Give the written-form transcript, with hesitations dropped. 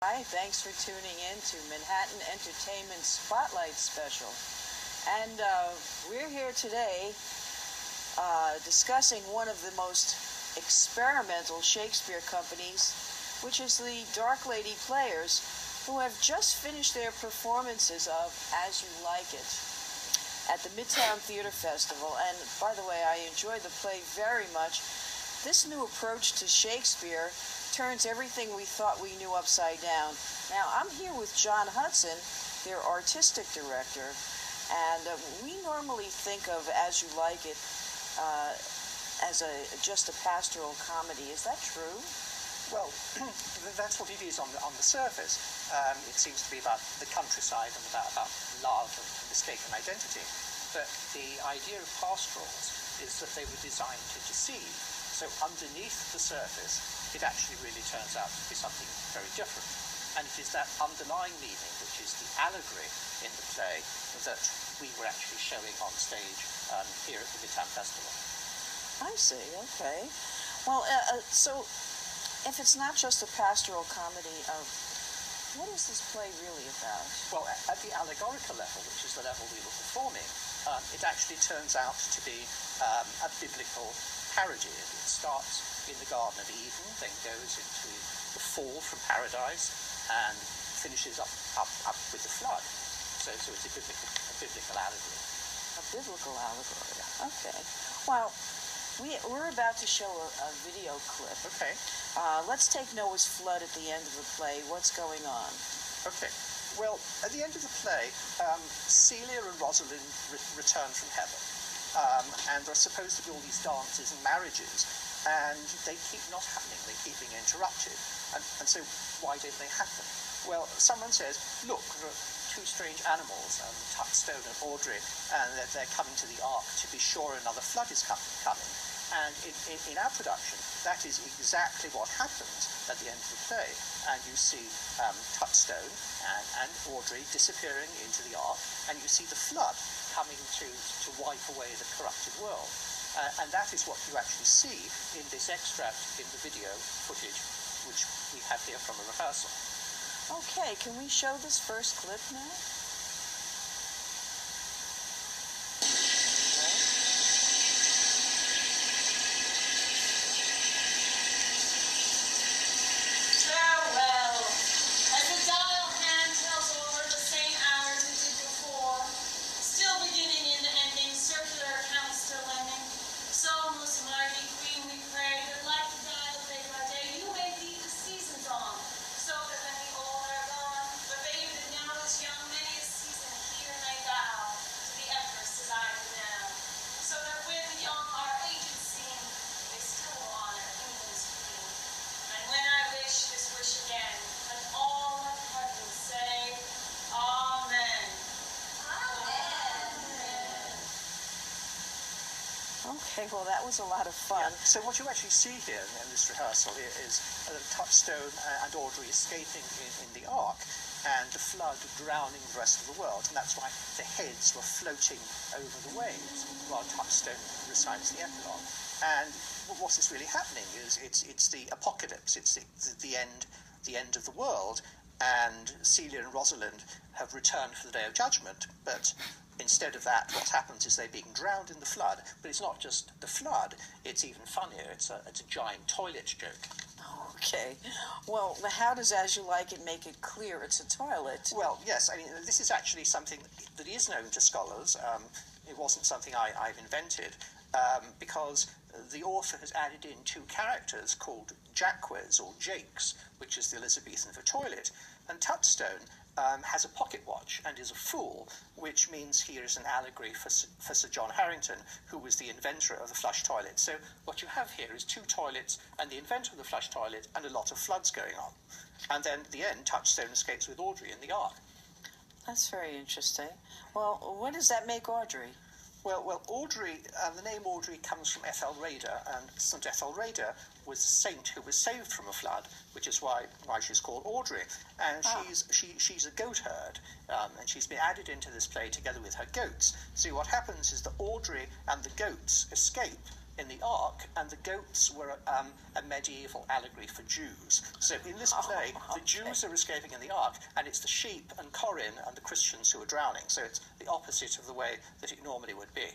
Hi, thanks for tuning in to Manhattan Entertainment Spotlight Special. And we're here today discussing one of the most experimental Shakespeare companies, which is the Dark Lady Players, who have just finished their performances of As You Like It at the Midtown Theater Festival. And by the way, I enjoyed the play very much. This new approach to Shakespeare turns everything we thought we knew upside down. Now, I'm here with John Hudson, their artistic director, and we normally think of As You Like It as just a pastoral comedy. Is that true? Well, that's what it is on the surface. It seems to be about the countryside and about love and mistaken identity. But the idea of pastorals is that they were designed to deceive. So underneath the surface, it actually really turns out to be something very different. And it is that underlying meaning, which is the allegory in the play, that we were actually showing on stage here at the Midtown Festival. I see, okay. Well, so if it's not just a pastoral comedy, what is this play really about? Well, at the allegorical level, which is the level we were performing, it actually turns out to be a biblical parody. It starts in the Garden of Eden, then goes into the fall from paradise, and finishes up with the flood. So it's a biblical allegory. A biblical allegory. Okay. Well, we're about to show a video clip. Okay. Let's take Noah's flood at the end of the play. What's going on? Okay. Well, at the end of the play, Celia and Rosalind return from heaven. And there are supposed to be all these dances and marriages, and they keep not happening. They keep being interrupted. And so why don't they happen? Well, someone says, look, there are two strange animals, Touchstone and Audrey, and they're coming to the ark to be sure another flood is coming. And in our production, that is exactly what happens at the end of the play. And you see Touchstone and Audrey disappearing into the ark, and you see the flood coming to wipe away the corrupted world. And that is what you actually see in this extract in the video footage, which we have here from a rehearsal. Okay, can we show this first clip now? Okay, well, that was a lot of fun. Yeah. So what you actually see here in this rehearsal is Touchstone and Audrey escaping in the ark, and the flood drowning the rest of the world. And that's why the heads were floating over the waves while Touchstone recites the Epilogue. And what is really happening is it's the apocalypse. It's the end of the world. And Celia and Rosalind have returned for the Day of Judgment, but instead of that, what happens is they're being drowned in the flood. But it's not just the flood, it's even funnier. It's a giant toilet joke. Okay. Well, how does As You Like It make it clear it's a toilet? Well, yes. I mean, this is actually something that is known to scholars. It wasn't something I've invented, because the author has added in two characters called Jaques or Jakes, which is the Elizabethan for toilet. And Touchstone has a pocket watch and is a fool, which means he is an allegory for Sir John Harington, who was the inventor of the flush toilet. So what you have here is two toilets and the inventor of the flush toilet and a lot of floods going on. And then at the end, Touchstone escapes with Audrey in the ark. That's very interesting. Well, what does that make Audrey? Well, Audrey, the name Audrey comes from Ethelreda, and St. Ethelreda was a saint who was saved from a flood, which is why she's called Audrey. And she's a goat herd, and she's been added into this play together with her goats. So what happens is that Audrey and the goats escape in the ark, and the goats were a medieval allegory for Jews. So in this play, the Jews are escaping in the ark, and it's the sheep and Corin and the Christians who are drowning. So it's the opposite of the way that it normally would be.